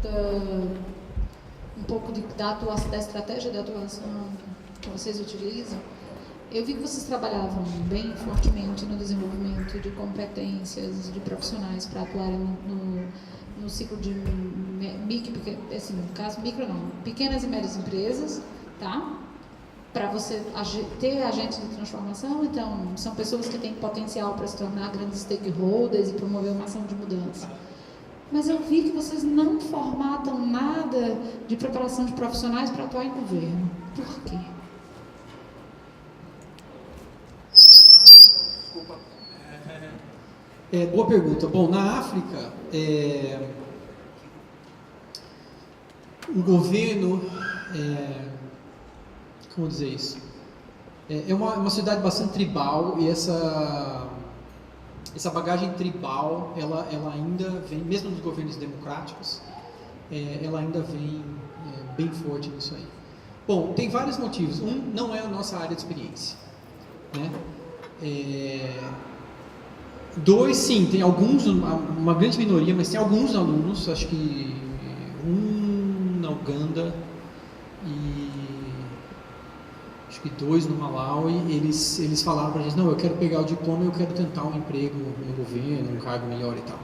um pouco da estratégia de atuação que vocês utilizam, eu vi que vocês trabalhavam bem fortemente no desenvolvimento de competências de profissionais para atuarem no ciclo de assim, no caso micro não, pequenas e médias empresas, tá? Para você ter agentes de transformação, então são pessoas que têm potencial para se tornar grandes stakeholders e promover uma ação de mudança. Mas eu vi que vocês não formatam nada de preparação de profissionais para atuar em governo. Por quê? Desculpa. Boa pergunta. Bom, na África, o governo, como dizer isso? É uma sociedade bastante tribal e essa bagagem tribal, ela ainda vem, mesmo nos governos democráticos, ela ainda vem bem forte nisso aí. Bom, tem vários motivos. Um, não é a nossa área de experiência, né? Dois, sim, tem alguns, uma grande minoria, mas tem alguns alunos, acho que um na Uganda e acho que 2 no Malawi, eles falaram pra gente, não, eu quero pegar o diploma e eu quero tentar um emprego no governo, um cargo melhor e tal.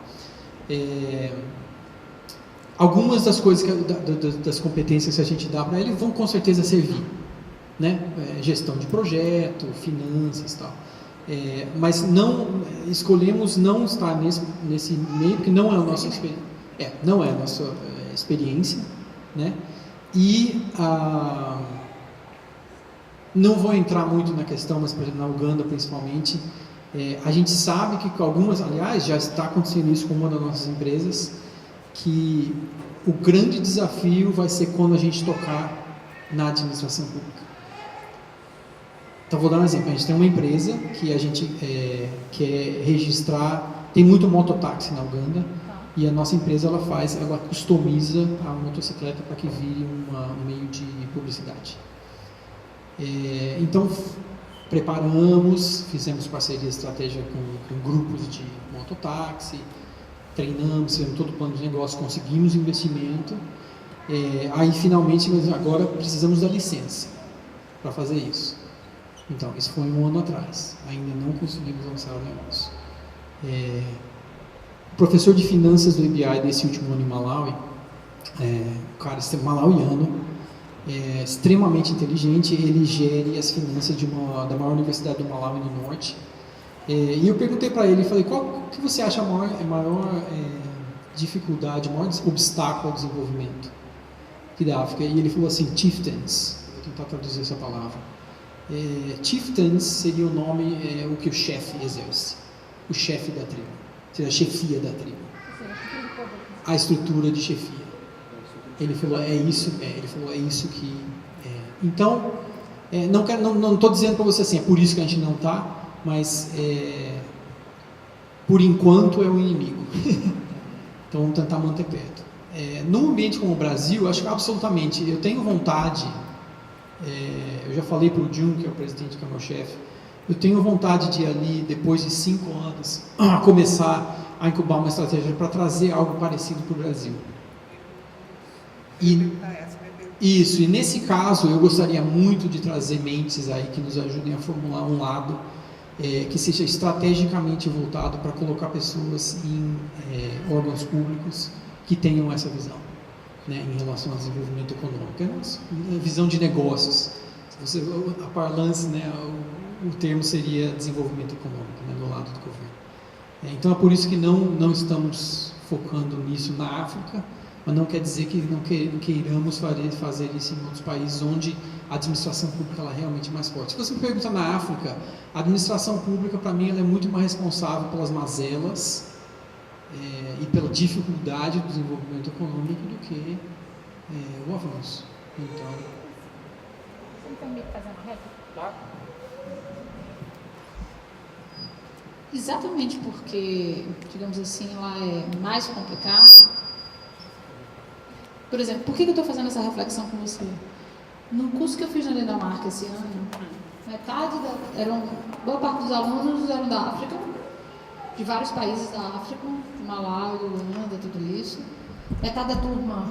Algumas das coisas, das competências que a gente dá para ele vão com certeza servir, né? Gestão de projeto, finanças e tal. Mas escolhemos não estar nesse meio, porque não é a nossa experiência. Não é a nossa experiência, né? E não vou entrar muito na questão, mas por exemplo, na Uganda principalmente, a gente sabe que algumas, aliás, já está acontecendo isso com uma das nossas empresas, que o grande desafio vai ser quando a gente tocar na administração pública. Então, vou dar um exemplo. A gente tem uma empresa que a gente quer registrar, tem muito mototáxi na Uganda, e a nossa empresa ela customiza a motocicleta para que vire um meio de publicidade. Então, preparamos, fizemos parceria estratégica com grupos de mototáxi, treinamos, fizemos todo o plano de negócio, conseguimos investimento, aí finalmente, mas agora precisamos da licença para fazer isso. Então, isso foi 1 ano atrás, ainda não conseguimos lançar o negócio. O professor de finanças do IBI desse último ano em Malawi, o cara malauiano, extremamente inteligente, ele gere as finanças da maior universidade do Malawi no norte. E eu perguntei para ele, falei, qual que você acha a maior dificuldade, o maior obstáculo ao desenvolvimento aqui da África? E ele falou assim, chieftains. Vou tentar traduzir essa palavra. Chieftains seria o nome, o que o chefe exerce, o chefe da tribo, seria a chefia da tribo, a estrutura de chefia. Ele falou, é isso que Então, não estou dizendo para você assim, é por isso que a gente não está, mas por enquanto é o inimigo. Então vamos tentar manter perto. Num ambiente como o Brasil, acho que absolutamente, eu tenho vontade, eu já falei para o Jun, que é o presidente, que é o meu chefe, eu tenho vontade de ali, depois de 5 anos, começar a incubar uma estratégia para trazer algo parecido para o Brasil. E nesse caso eu gostaria muito de trazer mentes aí que nos ajudem a formular um lado que seja estrategicamente voltado para colocar pessoas em órgãos públicos que tenham essa visão, né, em relação ao desenvolvimento econômico, a visão de negócios. A parlance, né, o termo seria desenvolvimento econômico, né, do lado do governo. Então é por isso que não estamos focando nisso na África, mas não quer dizer que não queiramos fazer isso em outros países onde a administração pública ela é realmente mais forte. Se você me pergunta na África, a administração pública, para mim, ela é muito mais responsável pelas mazelas e pela dificuldade do desenvolvimento econômico do que o avanço. Então... Você me permite fazer uma réplica? Claro. Exatamente porque, digamos assim, lá é mais complicado. Por exemplo, por que eu estou fazendo essa reflexão com você? No curso que eu fiz na Dinamarca esse ano, boa parte dos alunos eram da África, de vários países da África, Malawi, Uganda, tudo isso. Metade da turma,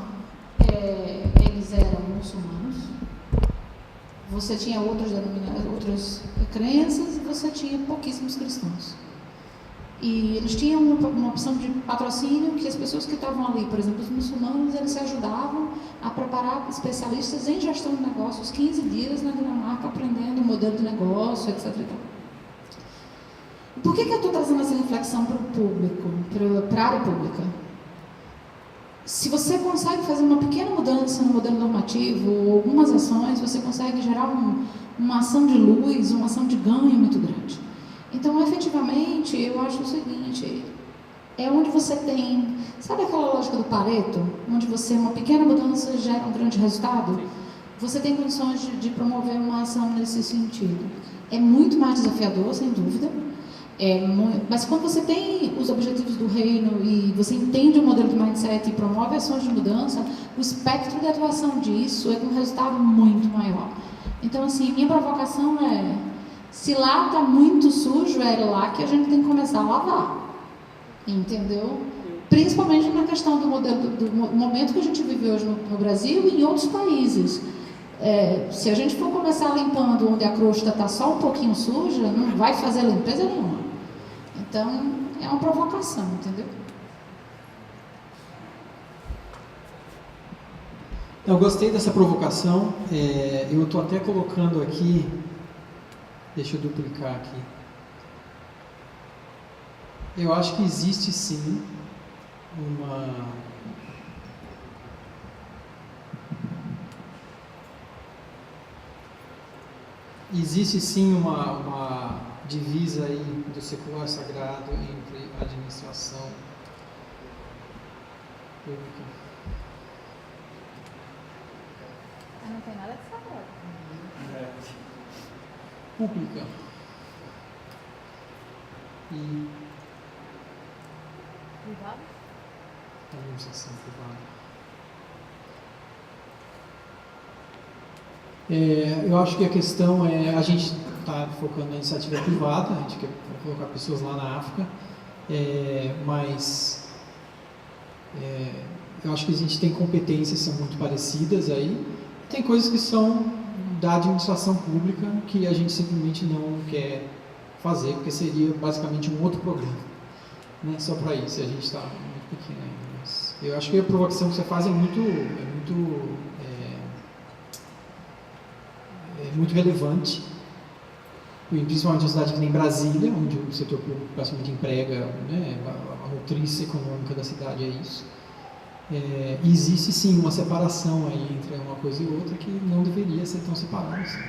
eles eram muçulmanos. Você tinha outras crenças e você tinha pouquíssimos cristãos. E eles tinham uma opção de patrocínio que as pessoas que estavam ali, por exemplo, os muçulmanos, eles se ajudavam a preparar especialistas em gestão de negócios 15 dias na Dinamarca, aprendendo o modelo de negócio, etc. Por que eu estou trazendo essa reflexão para o público, para a área pública? Se você consegue fazer uma pequena mudança no modelo normativo, ou algumas ações, você consegue gerar uma ação de luz, uma ação de ganho muito grande. Então, efetivamente, eu acho o seguinte, é onde você tem, sabe aquela lógica do Pareto, onde uma pequena mudança gera um grande resultado? Você tem condições de promover uma ação nesse sentido. É muito mais desafiador, sem dúvida, mas quando você tem os objetivos do reino e você entende o modelo de mindset e promove ações de mudança, o espectro de atuação disso é com um resultado muito maior. Então, assim, minha provocação se lá está muito sujo, é lá que a gente tem que começar a lavar, entendeu? Principalmente na questão do modelo, do momento que a gente vive hoje no Brasil e em outros países. Se a gente for começar limpando onde a crosta está só um pouquinho suja, não vai fazer limpeza nenhuma. Então, é uma provocação, entendeu? Eu gostei dessa provocação. Eu estou até colocando aqui. Deixa eu duplicar aqui. Eu acho que existe sim uma divisa aí do secular e sagrado entre a administração pública. Não tem nada de sagrado. Pública e Privado? administração privada. Eu acho que a questão a gente está focando na iniciativa privada, a gente quer colocar pessoas lá na África, mas eu acho que a gente tem competências que são muito parecidas aí, tem coisas que são da administração pública que a gente simplesmente não quer fazer, porque seria basicamente um outro programa, né? Só para isso, a gente está muito pequeno ainda. Mas eu acho que a provocação que você faz é muito relevante, principalmente uma cidade que nem Brasília, onde o setor público praticamente emprega, né, a motriz econômica da cidade é isso. E existe sim uma separação aí entre uma coisa e outra que não deveria ser tão separada assim.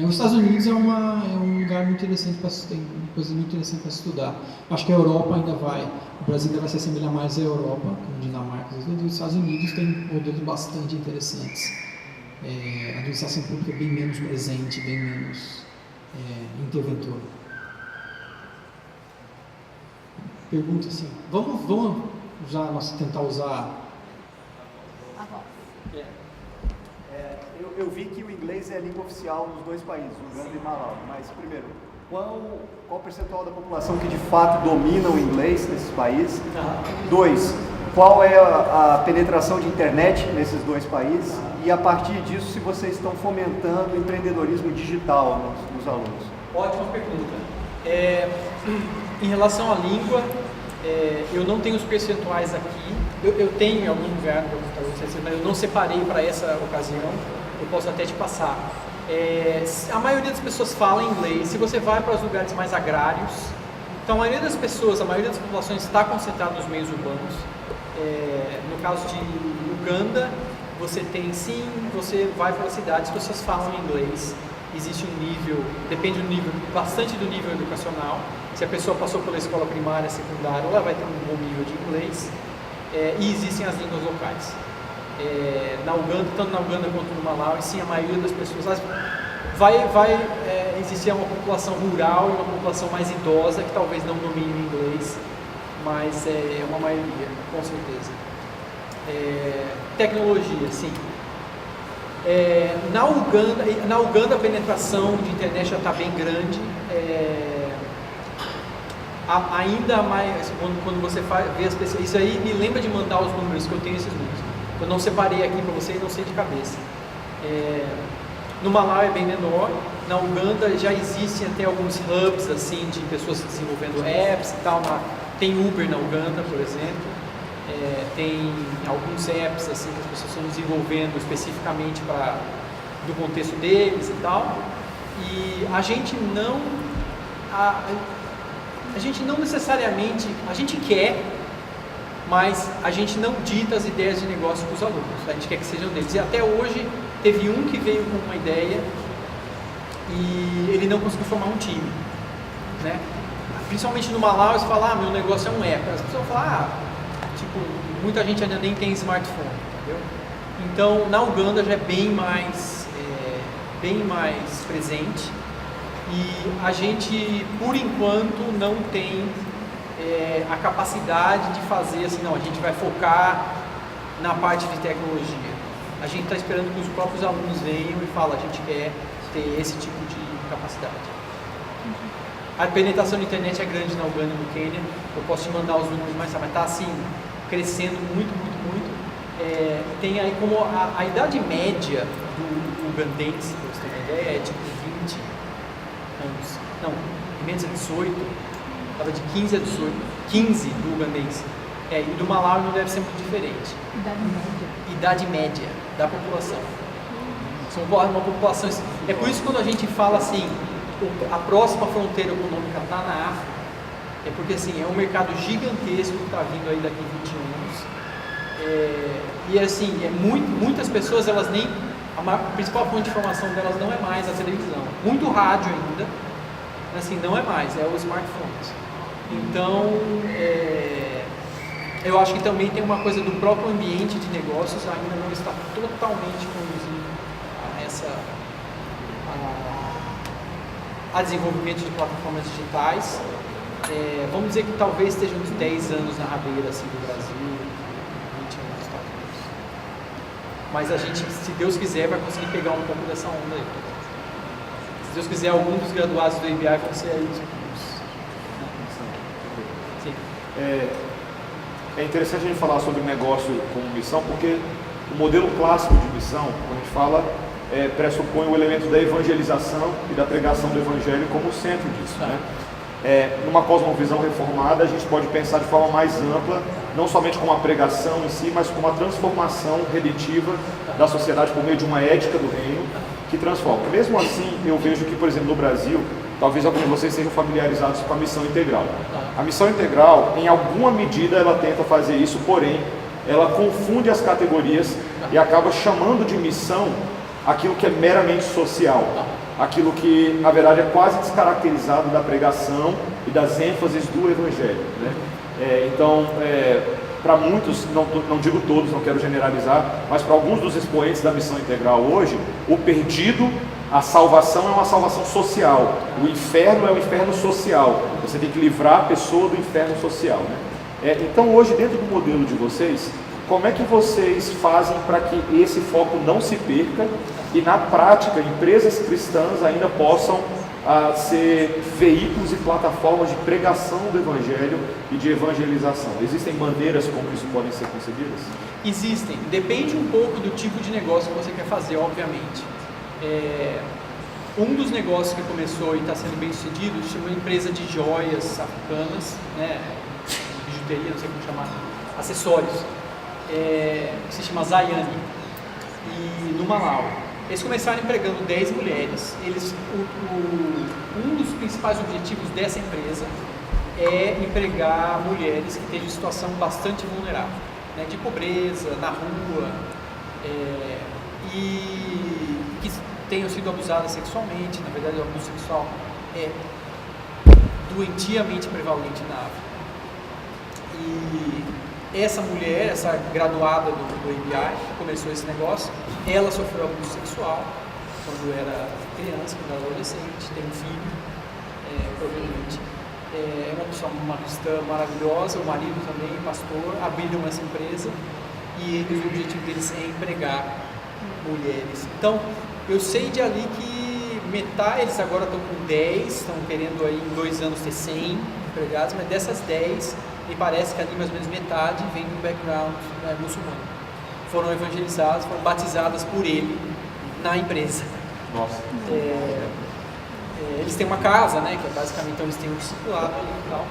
Os Estados Unidos é um lugar muito interessante tem coisas muito interessantes para estudar. Acho que a Europa ainda o Brasil ainda vai se assemelhar mais à Europa, como Dinamarca, e os Estados Unidos têm modelos bastante interessantes. A administração pública é bem menos presente, bem menos interventora. Pergunta assim, vamos já tentar usar. Eu vi que o inglês é a língua oficial dos dois países, Uganda e Malawi. Mas, primeiro, qual o percentual da população que de fato domina o inglês nesses países? 2, qual é a penetração de internet nesses dois países? E a partir disso, se vocês estão fomentando o empreendedorismo digital nos alunos? Ótima pergunta. Em relação à língua, eu não tenho os percentuais aqui. Eu tenho em algum lugar, mas eu não separei para essa ocasião. Eu posso até te passar. A maioria das pessoas fala inglês. Se você vai para os lugares mais agrários, então a maioria das pessoas, a maioria das populações está concentrada nos meios urbanos. No caso de Uganda, você vai para as cidades, as pessoas falam inglês. Existe um nível, depende bastante do nível educacional. Se a pessoa passou pela escola primária, secundária, ela vai ter um bom nível de inglês. E existem as línguas locais. Na Uganda, tanto na Uganda quanto no Malawi, sim, a maioria das pessoas vai existir uma população rural e uma população mais idosa que talvez não domine o inglês, mas é uma maioria, com certeza. Tecnologia, sim. Na Uganda a penetração de internet já está bem grande. ainda mais, quando você vê as pesquisas, isso aí me lembra de mandar os números, que eu tenho esses números. Eu não separei aqui para vocês, não sei de cabeça. No Malawi é bem menor, na Uganda já existem até alguns hubs assim, de pessoas desenvolvendo apps e tal, tem Uber na Uganda, por exemplo, tem alguns apps assim, que as pessoas estão desenvolvendo especificamente do contexto deles e tal, e a gente não necessariamente, a gente quer, mas a gente não dita as ideias de negócio para os alunos, a gente quer que sejam deles. E até hoje teve um que veio com uma ideia e ele não conseguiu formar um time, né? Principalmente no Malawi, você fala, meu negócio é um app. As pessoas falam, muita gente ainda nem tem smartphone, entendeu? Então, na Uganda já é bem mais presente. E a gente, por enquanto, não tem a capacidade de fazer assim, não, a gente vai focar na parte de tecnologia. A gente está esperando que os próprios alunos venham e falem, a gente quer ter esse tipo de capacidade. A penetração da internet é grande na Uganda e no Quênia, eu posso te mandar os números mais tarde, mas está assim, crescendo muito. Tem aí como a idade média do ugandense, para você ter uma ideia, é tipo 20 anos. Não, menos de 18, estava de 15 a 18, 15 do ugandense. E do Malawi não deve ser muito diferente. Idade média da população. São uma população. É por isso que quando a gente fala assim, a próxima fronteira econômica está na África, é porque assim, é um mercado gigantesco que está vindo aí daqui a 20 anos. E assim, muitas pessoas, elas nem. A principal fonte de informação delas não é mais a televisão. Muito rádio ainda, mas assim, não é mais, é os smartphones. Então, eu acho que também tem uma coisa do próprio ambiente de negócios ainda não está totalmente conduzindo a desenvolvimento de plataformas digitais. Vamos dizer que talvez esteja uns 10 anos na rabeira assim, do Brasil, 20 anos nos Estados Unidos. Mas a gente, se Deus quiser, vai conseguir pegar um pouco dessa onda aí. Se Deus quiser, alguns dos graduados do ABI vão ser aí os cursos. Sim. É interessante a gente falar sobre negócio como missão, porque o modelo clássico de missão, quando a gente fala, pressupõe o elemento da evangelização e da pregação do evangelho como centro disso, né? Numa cosmovisão reformada, a gente pode pensar de forma mais ampla, não somente com a pregação em si, mas com uma transformação redentiva da sociedade por meio de uma ética do reino que transforma. Mesmo assim, eu vejo que, por exemplo, no Brasil, talvez alguns de vocês sejam familiarizados com a missão integral. A missão integral, em alguma medida, ela tenta fazer isso, porém, ela confunde as categorias e acaba chamando de missão aquilo que é meramente social, aquilo que, na verdade, é quase descaracterizado da pregação e das ênfases do Evangelho, né? Então, para muitos, não digo todos, não quero generalizar, mas para alguns dos expoentes da missão integral hoje, o perdido, a salvação é uma salvação social, o inferno é um inferno social, você tem que livrar a pessoa do inferno social, né? Então, hoje, dentro do modelo de vocês, como é que vocês fazem para que esse foco não se perca e, na prática, empresas cristãs ainda possam ser veículos e plataformas de pregação do Evangelho e de evangelização? Existem maneiras como isso podem ser concebidas? Existem. Depende um pouco do tipo de negócio que você quer fazer, obviamente. Um dos negócios que começou e está sendo bem sucedido chama uma empresa de joias africanas, né, bijuteria, não sei como chamar, acessórios, que se chama Zayane, e no Malawi. Eles começaram empregando 10 mulheres. Um dos principais objetivos dessa empresa é empregar mulheres que estejam em situação bastante vulnerável, né, de pobreza, na rua, e que tenham sido abusadas sexualmente. Na verdade, o abuso sexual é doentiamente prevalente na África. E essa mulher, essa graduada do ABI, que começou esse negócio, ela sofreu abuso sexual quando era criança, quando era adolescente, tem um filho, provavelmente. É uma cristã maravilhosa, o marido também, pastor, abriram essa empresa e o objetivo deles é empregar mulheres. Então, eu sei de ali que metade, eles agora estão com 10, estão querendo aí em 2 anos ter 100 empregados, mas dessas 10, me parece que ali mais ou menos metade vem do background muçulmano. Foram evangelizadas, foram batizadas por ele na empresa. Nossa. Eles têm uma casa, né, que é basicamente, então eles têm um discipulado ali e tal.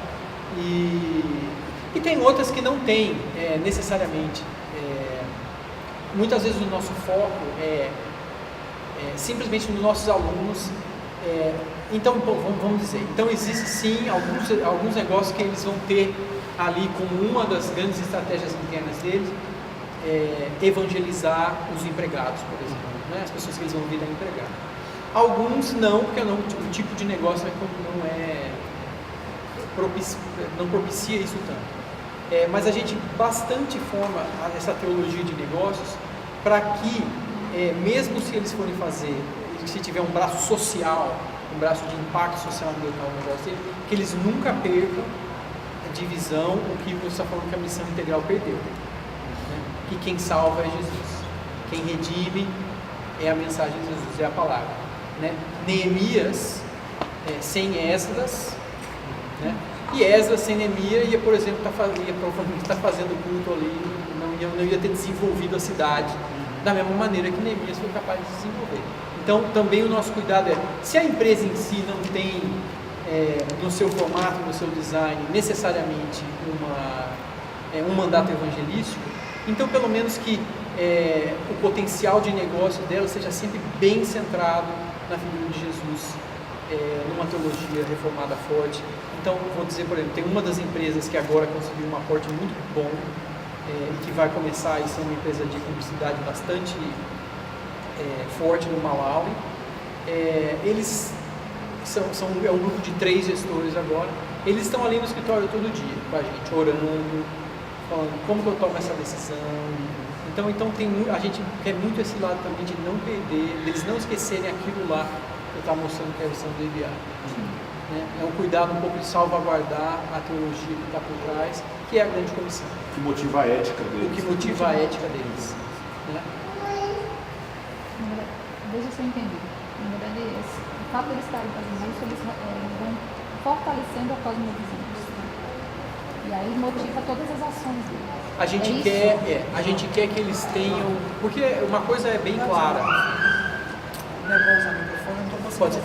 E tem outras que não têm necessariamente. Muitas vezes o nosso foco é simplesmente nos nossos alunos. Então, vamos dizer, então existe sim alguns negócios que eles vão ter ali como uma das grandes estratégias internas deles, evangelizar os empregados, por exemplo, né? As pessoas que eles vão vir a empregar. Alguns não, porque o tipo de negócio não propicia isso tanto. Mas a gente bastante forma essa teologia de negócios para que, mesmo se eles forem fazer, se tiver um braço social, um braço de impacto social no negócio dele, que eles nunca percam de visão o que você está falando que a missão integral perdeu. Né? Que quem salva é Jesus. Quem redime é a mensagem de Jesus, é a palavra. Né? Neemias sem Esdras, né? E Esdras sem Neemias ia, por exemplo, provavelmente estar fazendo culto ali, não ia ter desenvolvido a cidade da mesma maneira que Neemias foi capaz de desenvolver. Então, também o nosso cuidado se a empresa em si não tem no seu formato, no seu design, necessariamente um mandato evangelístico, então pelo menos que o potencial de negócio dela seja sempre bem centrado na figura de Jesus, numa teologia reformada forte. Então, vou dizer, por exemplo, tem uma das empresas que agora conseguiu um aporte muito bom e que vai começar a ser uma empresa de publicidade bastante forte no Malawi. Eles é um grupo de 3 gestores agora. Eles estão ali no escritório todo dia com a gente, orando, falando como que eu tomo essa decisão. Então a gente quer muito esse lado também de não perder, deles não esquecerem aquilo lá que eu estava mostrando que é a visão do EBI. Né? É um cuidado um pouco de salvaguardar a teologia que está por trás, que é a grande comissão. O que motiva a ética deles. O que motiva a ética deles. Né? Deixa eu entender. Na verdade, o fato de eles estarem fazendo isso, eles vão fortalecendo a cosmovisão. E aí motiva todas as ações deles. A gente quer que eles tenham. Porque uma coisa é bem clara. Pode ser.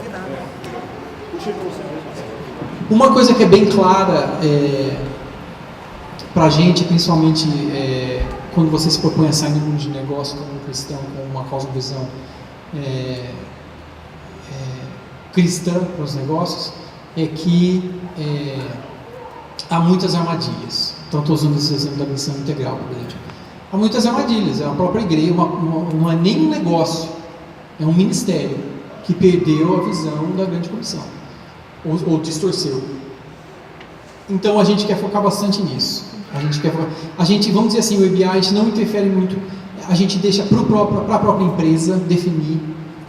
Uma coisa que é bem clara para a gente, principalmente quando você se propõe a sair no mundo de negócio como um cristão, com uma cosmovisão cristã para os negócios, é que há muitas armadilhas. Então, estou usando esse exemplo da missão integral, por exemplo. Há muitas armadilhas. A própria igreja não é nem um negócio, é um ministério que perdeu a visão da grande comissão, ou distorceu. Então, a gente quer focar bastante nisso. A gente, vamos dizer assim, o EBI, a gente não interfere muito, a gente deixa para a própria empresa definir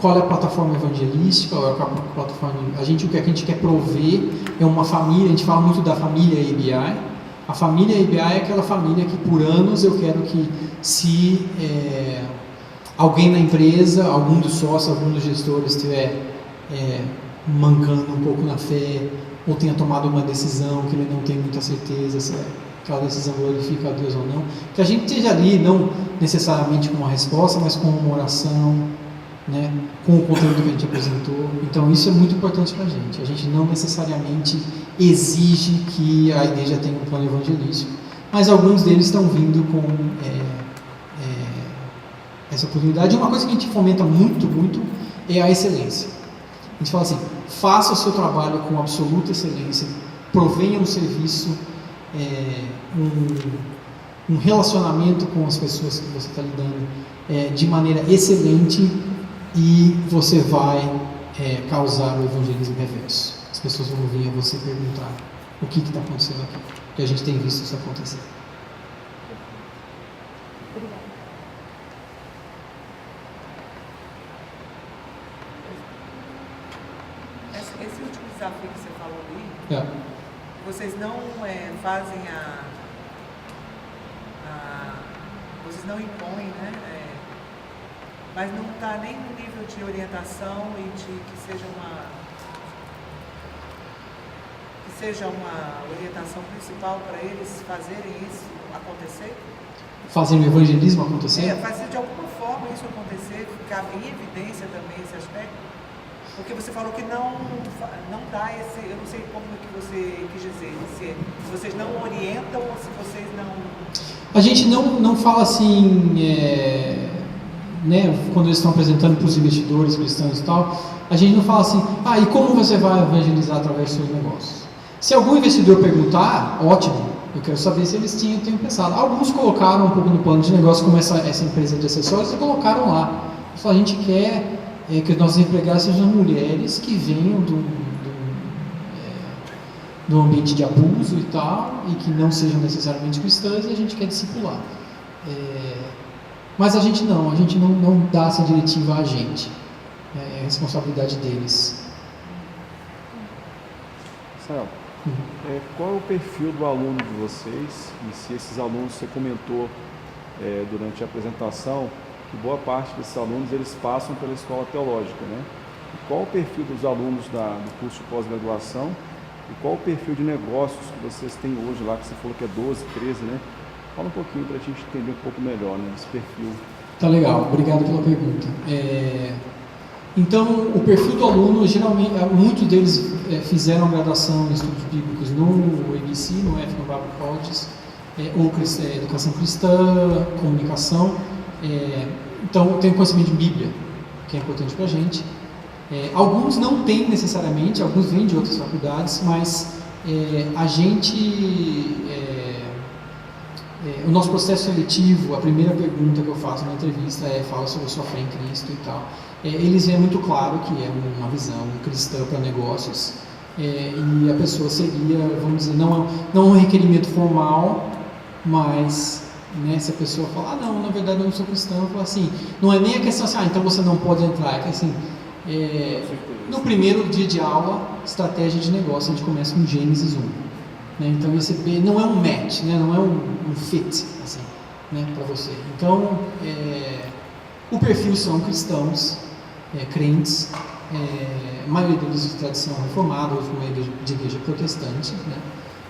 qual é a plataforma evangelística, qual é a plataforma. O que a gente quer prover é uma família, a gente fala muito da família EBI. A família EBI é aquela família que por anos eu quero que se alguém na empresa, algum dos sócios, algum dos gestores estiver mancando um pouco na fé, ou tenha tomado uma decisão que ele não tem muita certeza se aquela decisão glorifica a Deus ou não, que a gente esteja ali, não necessariamente com uma resposta, mas com uma oração, né, com o conteúdo que a gente apresentou. Então isso é muito importante para a gente. A gente não necessariamente exige que a igreja tenha um plano evangelístico, mas alguns deles estão vindo com essa oportunidade. Uma coisa que a gente fomenta muito, muito é a excelência. A gente fala assim: faça o seu trabalho com absoluta excelência, provenha um serviço, um relacionamento com as pessoas que você está lidando de maneira excelente, e você vai causar o evangelismo reverso. As pessoas vão vir a você perguntar o que está acontecendo aqui, porque a gente tem visto isso acontecer. Esse último desafio que você falou ali, vocês não fazem vocês não impõem, né? Mas não está nem no nível de orientação e de que seja seja uma orientação principal para eles fazerem isso acontecer? Fazer o evangelismo acontecer? Fazer de alguma forma isso acontecer, ficar em evidência também esse aspecto? Porque você falou que não dá esse, eu não sei como que você quis dizer, se vocês não orientam ou se vocês não... A gente não fala assim, né, quando eles estão apresentando para os investidores cristãos e tal, a gente não fala assim, e como você vai evangelizar através dos seus negócios? Se algum investidor perguntar, ótimo, eu quero saber se eles tinham pensado. Alguns colocaram um pouco no plano de negócio, como essa empresa de acessórios, e colocaram lá. Só a gente quer que os nossos empregados sejam mulheres que venham do ambiente de abuso e tal, e que não sejam necessariamente cristãs, e a gente quer discipular. Mas a gente não dá essa diretiva a gente. É responsabilidade deles. Marcelo, qual é o perfil do aluno de vocês? E se esses alunos, você comentou durante a apresentação, que boa parte desses alunos eles passam pela escola teológica, né? E qual o perfil dos alunos do curso de pós-graduação? E qual o perfil de negócios que vocês têm hoje lá, que você falou que é 12, 13, né? Fala um pouquinho para a gente entender um pouco melhor, né, esse perfil. Tá legal, obrigado pela pergunta. Então, o perfil do aluno, geralmente, muitos deles fizeram graduação em estudos bíblicos no ABC, no African Bible Colleges, ou educação cristã, comunicação. Então, tem conhecimento de Bíblia, que é importante para a gente. Alguns não têm necessariamente, alguns vêm de outras faculdades, mas a gente... o nosso processo seletivo, a primeira pergunta que eu faço na entrevista fala sobre a sua fé em Cristo e tal. Eles veem muito claro que é uma visão cristã para negócios, e a pessoa seria, vamos dizer, não um requerimento formal, mas, né, se a pessoa falar, não, na verdade eu não sou cristão, eu falo assim, não é nem a questão assim, então você não pode entrar, é que assim, no primeiro dia de aula, estratégia de negócio, a gente começa com Gênesis 1. Né? Então esse não é um match, né? Não é um fit assim, né, para você. Então o perfil são cristãos, crentes, a maioria deles de tradição reformada, outros de igreja protestante, né?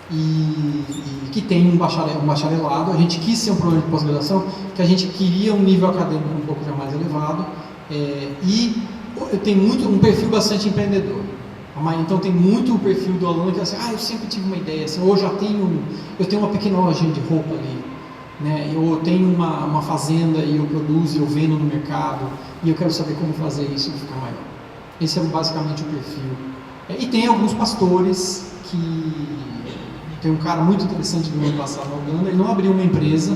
E que tem um bacharelado. A gente quis ser um programa de pós-graduação que a gente queria um nível acadêmico um pouco já mais elevado, e tem um perfil bastante empreendedor. Então tem muito o perfil do aluno que é assim, eu sempre tive uma ideia, assim, ou eu tenho uma pequena lojinha de roupa ali, né? Eu tenho uma fazenda e eu produzo e eu vendo no mercado e eu quero saber como fazer isso ficar maior. Esse é basicamente o perfil. E tem alguns pastores tem um cara muito interessante do ano passado na Uganda, ele não abriu uma empresa,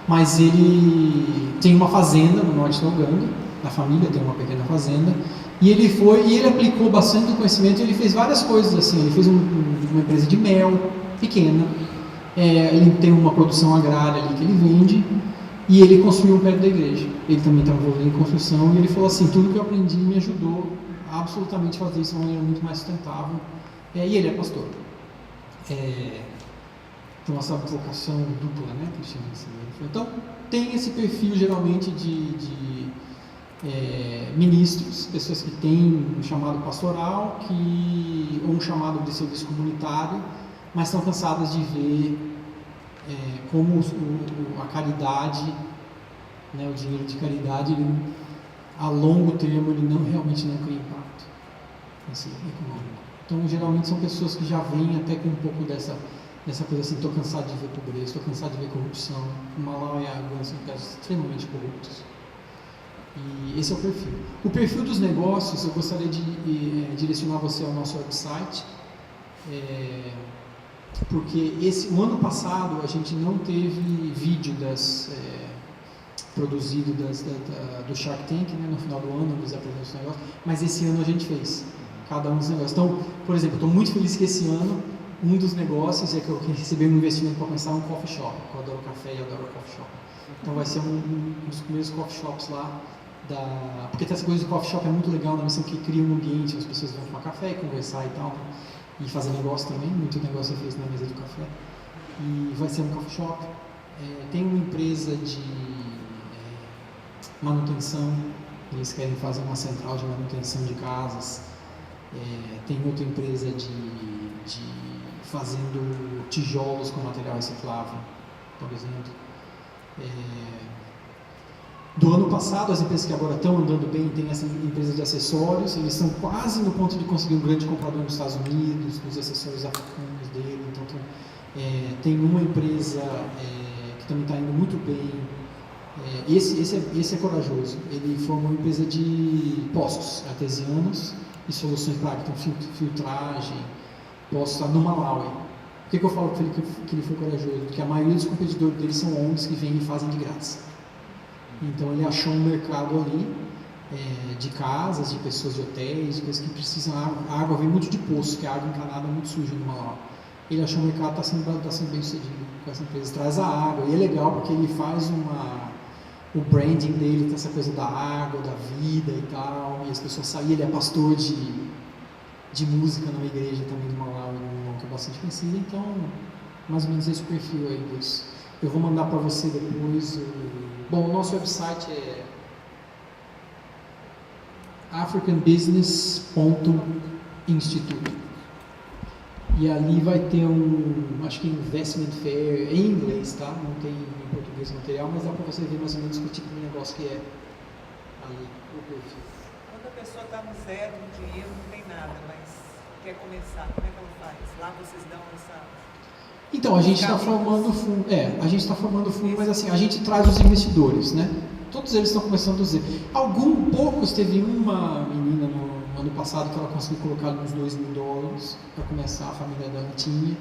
mas ele tem uma fazenda no norte da Uganda, a família tem uma pequena fazenda. E ele aplicou bastante do conhecimento, ele fez várias coisas assim, ele fez uma empresa de mel, pequena, ele tem uma produção agrária ali que ele vende, e ele construiu um prédio da igreja. Ele também está envolvido em construção, e ele falou assim, tudo que eu aprendi me ajudou a absolutamente fazer isso de uma maneira muito mais sustentável, e ele é pastor. Então essa vocação dupla, né, que chama assim. Então tem esse perfil geralmente de ministros, pessoas que têm um chamado pastoral ou um chamado de serviço comunitário, mas estão cansadas de ver como a caridade, né, o dinheiro de caridade, a longo termo, ele realmente não cria impacto econômico. Então, geralmente são pessoas que já vêm até com um pouco dessa coisa assim, estou cansado de ver pobreza, estou cansado de ver corrupção. O Malau e a Uganda são casos extremamente corruptos. E esse é o perfil. O perfil dos negócios, eu gostaria de direcionar você ao nosso website, porque o ano passado a gente não teve vídeo produzido do Shark Tank, né, no final do ano, eles apresentam os negócios, mas esse ano a gente fez, cada um dos negócios. Então, por exemplo, estou muito feliz que esse ano, um dos negócios é que eu recebi um investimento para começar um coffee shop, eu adoro café e eu adoro coffee shop. Então vai ser um dos primeiros coffee shops lá, porque essa coisa de coffee shop é muito legal, na missão que cria um ambiente, as pessoas vão tomar café e conversar e tal, e fazer negócio também, muito negócio é feito na mesa do café. E vai ser um coffee shop. Tem uma empresa de manutenção, eles querem fazer uma central de manutenção de casas. Tem outra empresa de fazendo tijolos com material reciclável, por exemplo. Do ano passado, as empresas que agora estão andando bem, tem essa empresa de acessórios, eles estão quase no ponto de conseguir um grande comprador nos Estados Unidos, nos acessórios africanos dele. Então, tem uma empresa que também está indo muito bem. Esse é corajoso. Ele formou uma empresa de poços artesianos e soluções para água, então filtragem, poços no Malawi. Por que eu falo que ele foi corajoso? Porque a maioria dos competidores dele são ONGs que vêm e fazem de graça. Então ele achou um mercado ali de casas, de pessoas de hotéis, de pessoas que precisam água. A água vem muito de poço, que a água encanada é muito suja no Malawi. Ele achou um mercado que está sendo bem sucedido com essa empresa. Traz a água, e é legal porque ele faz o branding dele, tem essa coisa da água, da vida e tal, e as pessoas sabem. Ele é pastor de música numa igreja também do Malawi, que é bastante conhecida. Então, mais ou menos esse perfil aí dos... Eu vou mandar para você depois. Bom, o nosso website é africanbusiness.institute. E ali vai ter acho que Investment Fair em inglês, tá? Não tem em português o material, mas dá para você ver mais ou menos que tipo de negócio que é ali, o perfil. Quando a pessoa está no zero, no dinheiro, não tem nada, mas quer começar, como é que ela faz? Lá vocês dão essa... Então, a gente está formando fundo, mas assim, a gente traz os investidores, né? Todos eles estão começando do zero. Poucos, teve uma menina no ano passado que ela conseguiu colocar uns $2.000 para começar, a família dela tinha.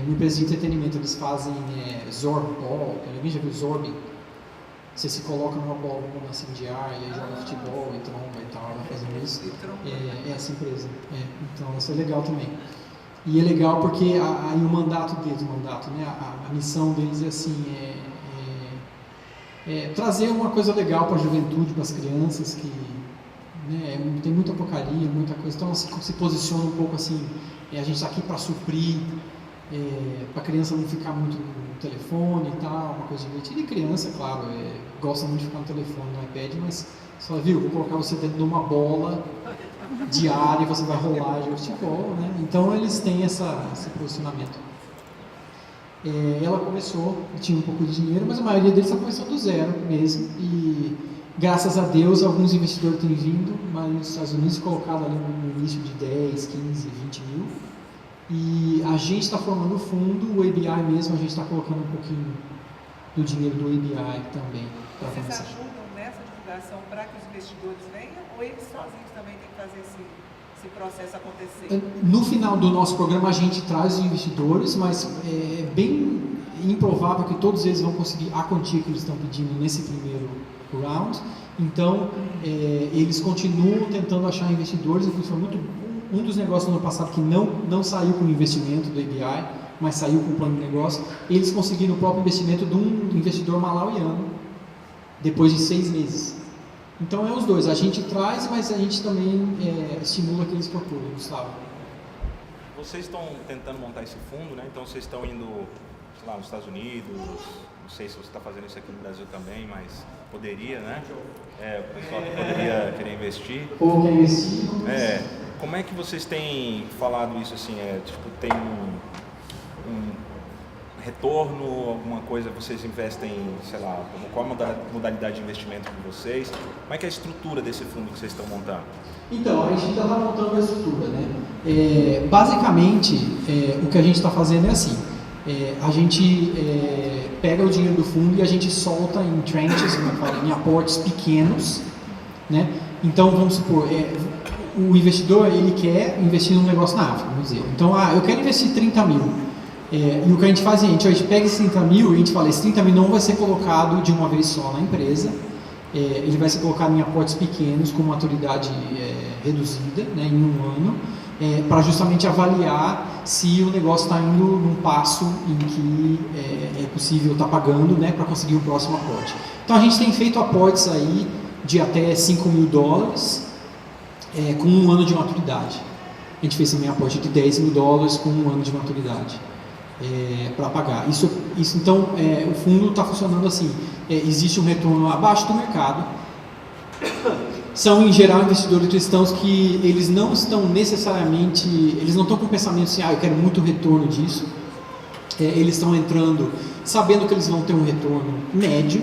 Uma empresa de entretenimento, eles fazem Zorball, alguém já viu Zorb? Você se coloca numa bola assim de ar, e aí joga futebol, e tromba e tal, ela fazendo isso. É essa empresa. Então, isso é legal também. E é legal porque aí o mandato deles, né, a missão deles é assim, trazer uma coisa legal para a juventude, para as crianças, que né, tem muita porcaria, muita coisa, então se posiciona um pouco assim, a gente está aqui para suprir, para a criança não ficar muito no telefone e tal, uma coisa divertida. E criança, claro, gosta muito de ficar no telefone, no iPad, mas você fala, viu, vou colocar você dentro de uma bola diária e você vai rolar de futebol, né? Então eles têm esse posicionamento. Ela começou, tinha um pouco de dinheiro, mas a maioria deles está começando do zero mesmo, e graças a Deus alguns investidores têm vindo, mas nos Estados Unidos colocado ali no início de 10, 15, 20 mil, e a gente está formando o fundo, o ABI mesmo, a gente está colocando um pouquinho do dinheiro do ABI também. Vocês ajudam nessa divulgação para que os investidores venham, ou eles sozinhos também têm que fazer esse processo acontecer? No final do nosso programa a gente traz os investidores, mas é bem improvável que todos eles vão conseguir a quantia que eles estão pedindo nesse primeiro round. Então eles continuam tentando achar investidores. Foi um dos negócios no ano passado que não saiu com o investimento do ABI, mas saiu com o plano de negócio. Eles conseguiram o próprio investimento de um investidor malauiano depois de 6 meses. Então é os dois, a gente traz, mas a gente também estimula que eles procuram, Gustavo. Vocês estão tentando montar esse fundo, né? Então vocês estão indo, sei lá, nos Estados Unidos, não sei se você está fazendo isso aqui no Brasil também, mas poderia, né? O pessoal que poderia querer investir. Ou quer investir? Como é que vocês têm falado isso assim? Tem um retorno, alguma coisa, vocês investem, sei lá, qual a modalidade de investimento de vocês? Como é que é a estrutura desse fundo que vocês estão montando? Então, a gente ainda está montando a estrutura, né? Basicamente, o que a gente está fazendo é assim, a gente pega o dinheiro do fundo e a gente solta em tranches, em aportes pequenos, né? Então, vamos supor, o investidor, ele quer investir num negócio na África, vamos dizer. Então, eu quero investir 30 mil. E o que a gente faz é, a gente pega esses 30 mil e a gente fala, esse 30 mil não vai ser colocado de uma vez só na empresa, ele vai ser colocado em aportes pequenos, com maturidade reduzida, né, em um ano, para justamente avaliar se o negócio está indo num passo em que é possível estar pagando, né, para conseguir o próximo aporte. Então a gente tem feito aportes aí de até $5.000 com um ano de maturidade. A gente fez também aporte de $10.000 com um ano de maturidade. Para pagar. Então, o fundo está funcionando assim, existe um retorno abaixo do mercado. são em geral investidores cristãos que eles não estão necessariamente, eles não estão com o pensamento assim, eu quero muito retorno disso. Eles estão entrando sabendo que eles vão ter um retorno médio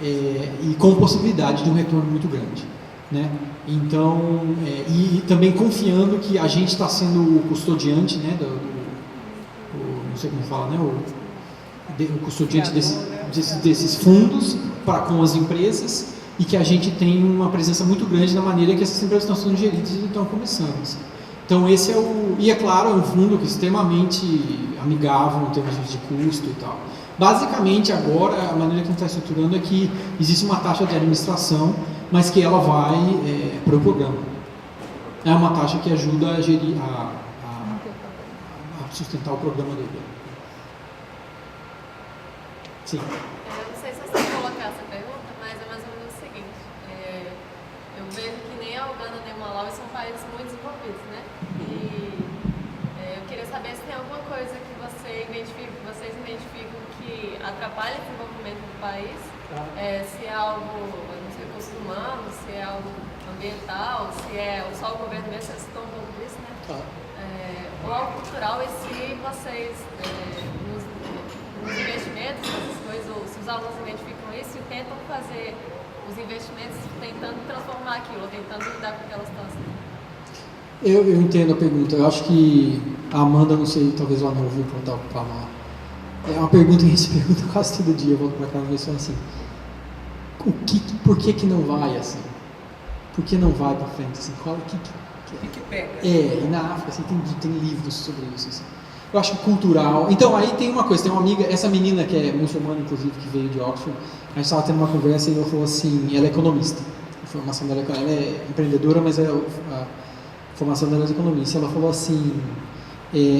e com possibilidade de um retorno muito grande, né? Então, e também confiando que a gente está sendo o custodiante, né, não sei como fala, né, o custodiante desses fundos para com as empresas, e que a gente tem uma presença muito grande na maneira que essas empresas estão sendo geridas e estão começando. Assim. Então esse e é claro, é um fundo que é extremamente amigável em termos de custo e tal. Basicamente agora, a maneira que a gente está estruturando é que existe uma taxa de administração, mas que ela vai para o programa. É uma taxa que ajuda a gerir, a sustentar o programa dele. Sim. Eu não sei se você vai colocar essa pergunta, mas é mais ou menos o seguinte. Eu vejo que nem a Uganda nem o Malawi são países muito desenvolvidos, né? E eu queria saber se tem alguma coisa que vocês identificam que atrapalha o desenvolvimento do país, se é algo, eu não sei, recursos humanos, se é algo ambiental, se é só o governo mesmo, vocês citou um pouco disso, né? Ou algo cultural, e se vocês, nos investimentos, essas coisas, se os alunos identificam isso e tentam fazer os investimentos tentando transformar aquilo, ou tentando lidar com aquela situação. Eu entendo a pergunta. Eu acho que a Amanda, não sei, talvez o Anel ouviu perguntar para lá. É uma pergunta que a gente pergunta quase todo dia. Eu volto para casa e falo assim: por que não vai assim? Por que não vai para frente? Assim, O que pega? E na África assim, tem livros sobre isso. Assim. Eu acho cultural. Então, aí tem uma coisa, tem uma amiga, essa menina que é muçulmana, inclusive, que veio de Oxford, a gente estava tendo uma conversa e ela falou assim, ela é economista. A formação dela é empreendedora, mas a formação dela é economista. Ela falou assim,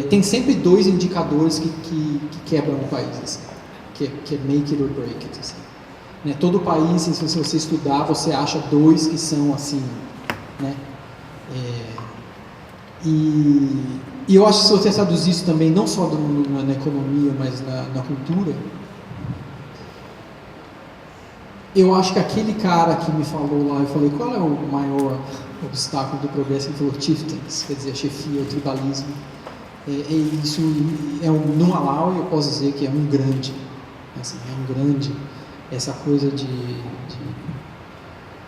tem sempre dois indicadores que quebram o país, assim, que é make it or break it. Assim. Né? Todo país, se você estudar, você acha dois que são assim, né? E eu acho que se você traduzir isso também, não só na economia, mas na cultura, eu acho que aquele cara que me falou lá, eu falei, qual é o maior obstáculo do progresso? Ele falou, chieftains, quer dizer, a chefia, o tribalismo. Isso no Malawi eu posso dizer que é um grande, assim, essa coisa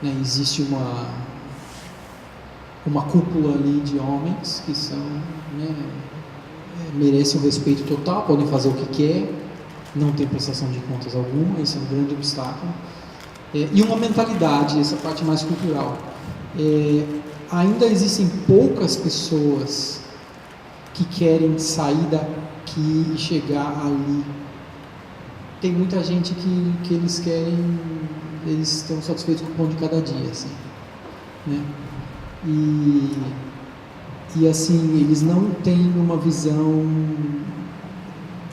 né, existe uma cúpula ali de homens que são, né, merecem um respeito total, podem fazer o que quer, não tem prestação de contas alguma, isso é um grande obstáculo. E uma mentalidade, essa parte mais cultural. Ainda existem poucas pessoas que querem sair daqui e chegar ali. Tem muita gente que eles estão satisfeitos com o pão de cada dia, assim, né? E assim, eles não têm uma visão,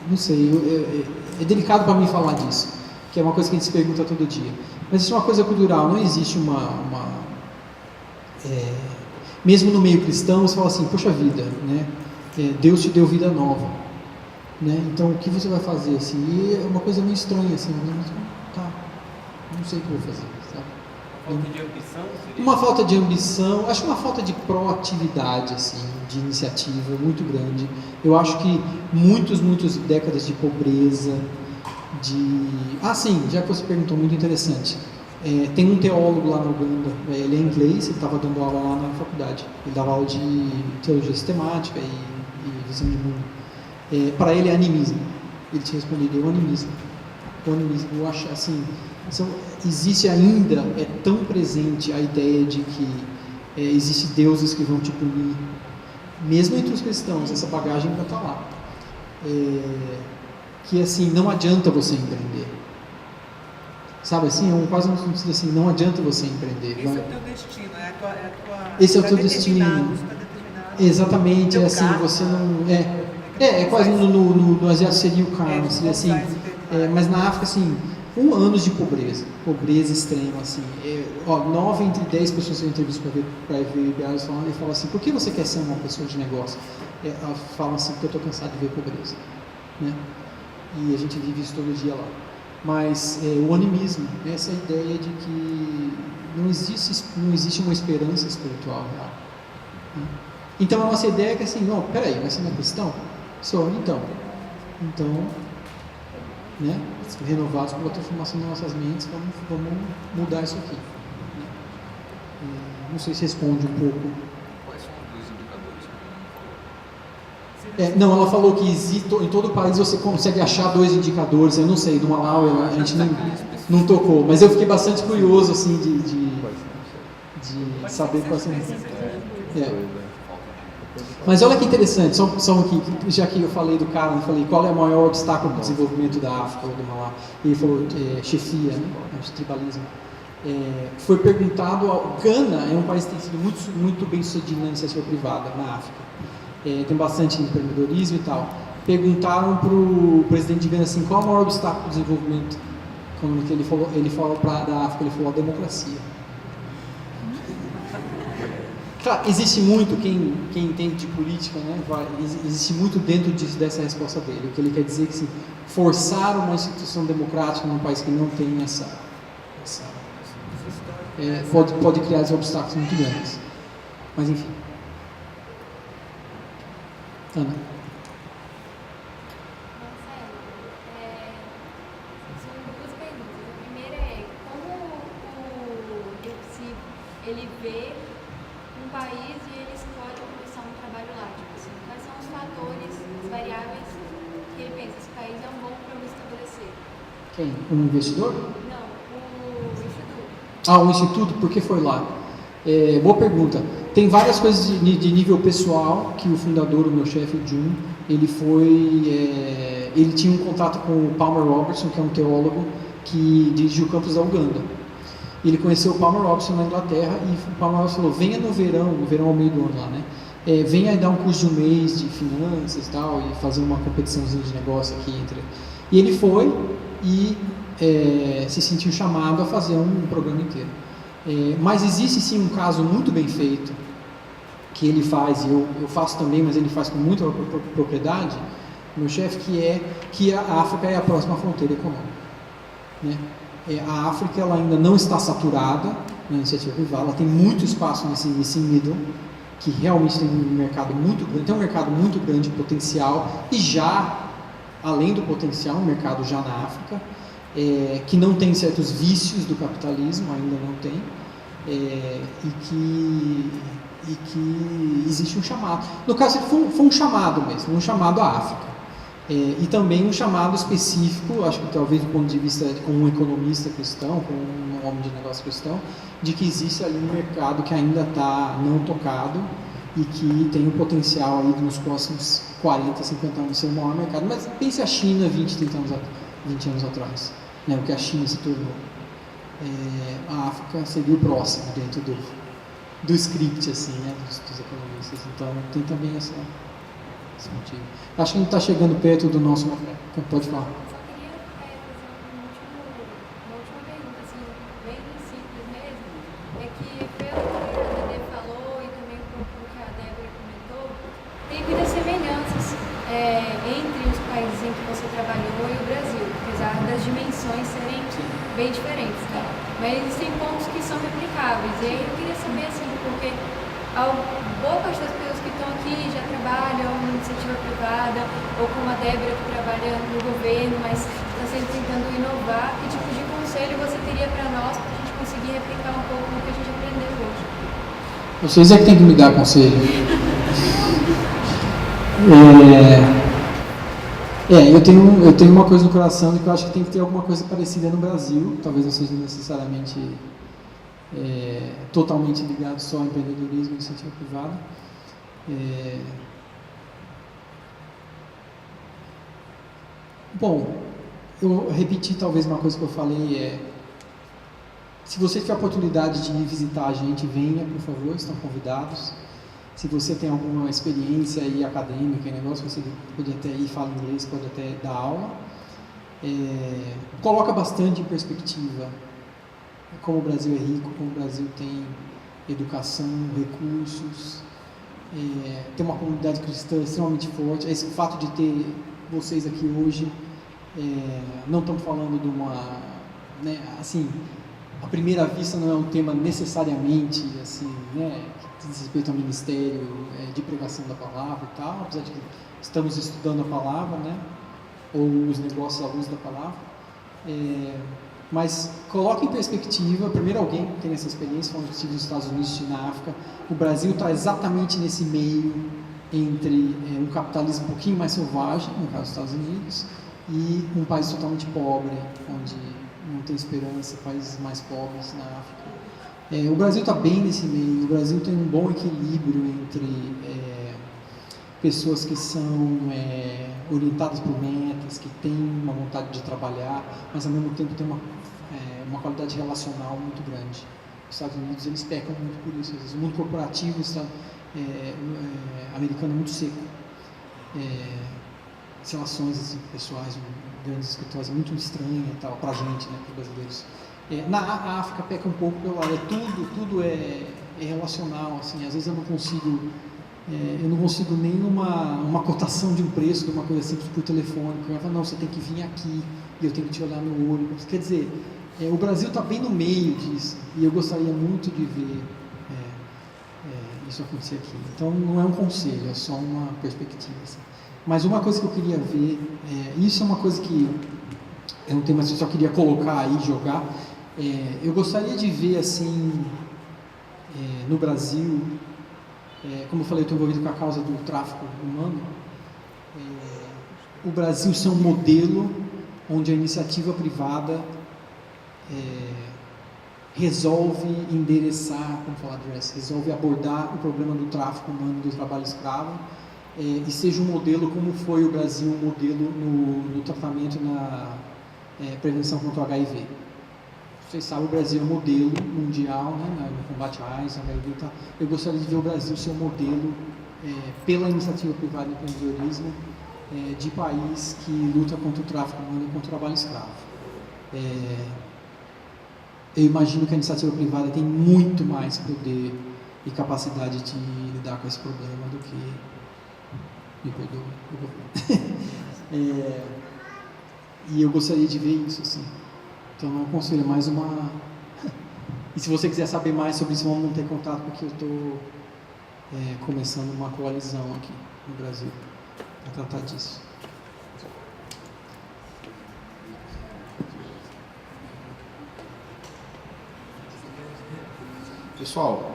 não sei, é delicado para mim falar disso, que é uma coisa que a gente se pergunta todo dia. Mas isso é uma coisa cultural, não existe mesmo no meio cristão, você fala assim, poxa vida, né? Deus te deu vida nova, né? Então o que você vai fazer? Assim, e é uma coisa meio estranha, assim, tá, não sei o que eu vou fazer, sabe? Falta de ambição? Uma falta de ambição, acho que uma falta de proatividade, assim, de iniciativa muito grande. Eu acho que muitas décadas de pobreza, sim, já que você perguntou, muito interessante. Tem um teólogo lá na Uganda, ele é inglês, ele estava dando aula lá na faculdade. Ele dava aula de teologia sistemática e visão de mundo. Para ele é animismo. Ele tinha respondido, o animismo. O animismo, eu acho assim... existe ainda, tão presente a ideia de que existem deuses que vão te punir, mesmo entre os cristãos, essa bagagem ainda está lá, que assim, não adianta você empreender, sabe assim, quase um sentido assim, não adianta você empreender. Esse é o teu destino, esse é o teu destino, exatamente, é assim, você não, quase no asiático seria o karma, seria assim, mas na África assim, anos de pobreza extrema, assim, 9 entre 10 pessoas que eu entrevisto para ver elas falam assim, por que você quer ser uma pessoa de negócio? Elas falam assim, porque eu estou cansado de ver pobreza, né? E a gente vive isso todo dia lá. Mas o animismo, essa ideia de que não existe uma esperança espiritual real. Né? Então, a nossa ideia é que assim, não, peraí, mas você não é cristão? Sou, então, né, renovados pela transformação das nossas mentes, vamos mudar isso aqui. Né? Não sei se responde um pouco. Quais são os dois indicadores? Não, ela falou que em todo o país você consegue achar 2 indicadores. Eu não sei, no Malau a gente não tocou, mas eu fiquei bastante curioso assim de saber quais são. Mas olha que interessante, só aqui, já que eu falei do cara, eu falei qual é o maior obstáculo do desenvolvimento da África ou do Malau. Ele falou chefia, né, tribalismo. Foi perguntado, Gana é um país que tem sido muito bem sucedido na iniciativa privada na África. Tem bastante empreendedorismo e tal. Perguntaram para o presidente de Gana assim, qual é o maior obstáculo do desenvolvimento econômico? Ele falou da África, ele falou a democracia. Claro, existe muito, quem entende de política, né, existe muito dentro dessa resposta dele. O que ele quer dizer é que, assim, forçar uma instituição democrática num país que não tem pode criar esses obstáculos muito grandes. Mas, enfim. Ana. São duas perguntas. A primeira é como o EPSI, ele vê um país e ele escolhe começar um trabalho lá. Tipo assim, quais são os fatores, as variáveis que ele pensa, esse país é um bom para me estabelecer? Quem? Um investidor? Não, o instituto. O instituto, por que foi lá? Boa pergunta. Tem várias coisas de nível pessoal que o fundador, o meu chefe, o Jun, ele tinha um contato com o Palmer Robertson, que é um teólogo que dirige o campus da Uganda. Ele conheceu o Palmer Robertson na Inglaterra e o Palmer Robertson falou, venha no verão ao meio do ano lá, né? Venha dar um curso de um mês de finanças e tal, e fazer uma competiçãozinha de negócio aqui entre... E ele foi e se sentiu chamado a fazer um programa inteiro. Mas existe sim um caso muito bem feito que ele faz, e eu faço também, mas ele faz com muita propriedade, meu chefe, que a África é a próxima fronteira econômica, né? A África ela ainda não está saturada na iniciativa privada, ela tem muito espaço nesse middle, que realmente tem um mercado muito grande, potencial, e já, além do potencial, um mercado já na África, que não tem certos vícios do capitalismo, ainda não tem, e que existe um chamado. No caso, foi um chamado mesmo, um chamado à África. E também um chamado específico, acho que talvez do ponto de vista como um economista cristão, como um homem de negócio cristão, de que existe ali um mercado que ainda está não tocado e que tem o potencial aí nos próximos 40, 50 anos ser o maior mercado. Mas pense a China 20, 30 anos, 20 anos atrás, né, o que a China se tornou. A África seria o próximo dentro do script, assim, né, dos economistas. Então tem também esse motivo. Acho que a gente está chegando perto do nosso... Pode falar. Só queria fazer uma última pergunta, assim, bem simples mesmo. É que, pelo que a Dede falou e também um pouco o que a Débora comentou, tem muitas semelhanças entre os países em que você trabalhou e o Brasil, apesar das dimensões serem bem diferentes, né? Mas existem pontos que são replicáveis. E aí eu queria saber, assim, porque boa parte das pessoas que estão aqui já trabalham em iniciativa privada, ou como a Débora que trabalha no governo, mas está sempre tentando inovar. Que tipo de conselho você teria para nós, para a gente conseguir replicar um pouco do que a gente aprendeu hoje? Vocês é que tem que me dar conselho. Eu tenho uma coisa no coração de que eu acho que tem que ter alguma coisa parecida no Brasil, talvez não seja necessariamente totalmente ligado só ao empreendedorismo e iniciativa privada. Bom, eu repeti talvez uma coisa que eu falei, se você tiver a oportunidade de ir visitar a gente, venha, por favor, estão convidados. Se você tem alguma experiência aí acadêmica e negócio, você pode até ir, fala inglês, pode até dar aula. Coloca bastante em perspectiva como o Brasil é rico, como o Brasil tem educação, recursos, tem uma comunidade cristã extremamente forte. Esse fato de ter vocês aqui hoje, não estamos falando de uma, né, assim, à primeira vista não é um tema necessariamente assim, né, que diz respeito ao ministério de pregação da palavra e tal, apesar de que estamos estudando a palavra, né, ou os negócios à luz da palavra, mas coloque em perspectiva, primeiro alguém que tem essa experiência, falando que estive nos Estados Unidos e na África, o Brasil está exatamente nesse meio entre um capitalismo um pouquinho mais selvagem, no caso dos Estados Unidos, e um país totalmente pobre, onde não tem esperança, países mais pobres na África. O Brasil está bem nesse meio, o Brasil tem um bom equilíbrio entre pessoas que são orientadas por metas, que têm uma vontade de trabalhar, mas ao mesmo tempo tem uma qualidade relacional muito grande. Os Estados Unidos, eles pecam muito por isso. Às vezes, o mundo corporativo americano é muito seco. As relações assim, pessoais, grandes escritórios, é muito estranha e tal, pra gente, né, para os brasileiros. Na África peca um pouco pelo lado, tudo é relacional, assim, às vezes eu não consigo nem uma cotação de um preço de uma coisa simples por telefone, porque eu falo, não, você tem que vir aqui e eu tenho que te olhar no olho. Quer dizer, o Brasil está bem no meio disso e eu gostaria muito de ver isso acontecer aqui. Então não é um conselho, é só uma perspectiva. Assim. Mas uma coisa que eu queria ver, isso é uma coisa que eu não tenho, mas eu só queria colocar aí, jogar. Eu gostaria de ver assim, no Brasil, como eu falei, eu estou envolvido com a causa do tráfico humano, o Brasil ser um modelo onde a iniciativa privada resolve endereçar, resolve abordar o problema do tráfico humano, do trabalho escravo, e seja um modelo como foi o Brasil, um modelo no tratamento e na prevenção contra o HIV. Vocês sabem, o Brasil é um modelo mundial, né, no combate à AIDS, HIV, tá? Eu gostaria de ver o Brasil ser um modelo, pela iniciativa privada e empreendedorismo, de país que luta contra o tráfico humano e contra o trabalho escravo. Eu imagino que a iniciativa privada tem muito mais poder e capacidade de lidar com esse problema do que, me perdoe, o governo. E eu gostaria de ver isso, assim. Então, eu aconselho mais uma... E se você quiser saber mais sobre isso, vamos manter contato, porque eu estou começando uma coalizão aqui no Brasil para tratar disso. Pessoal,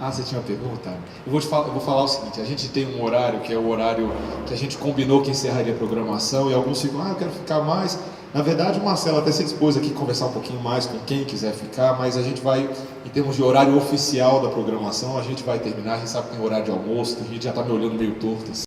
você tinha uma pergunta? Eu vou falar o seguinte, a gente tem um horário que é o horário que a gente combinou que encerraria a programação e alguns ficam, eu quero ficar mais. Na verdade, o Marcelo até se dispôs aqui a conversar um pouquinho mais com quem quiser ficar, mas a gente vai, em termos de horário oficial da programação, a gente vai terminar, a gente sabe que tem horário de almoço, a gente já está me olhando meio torto assim.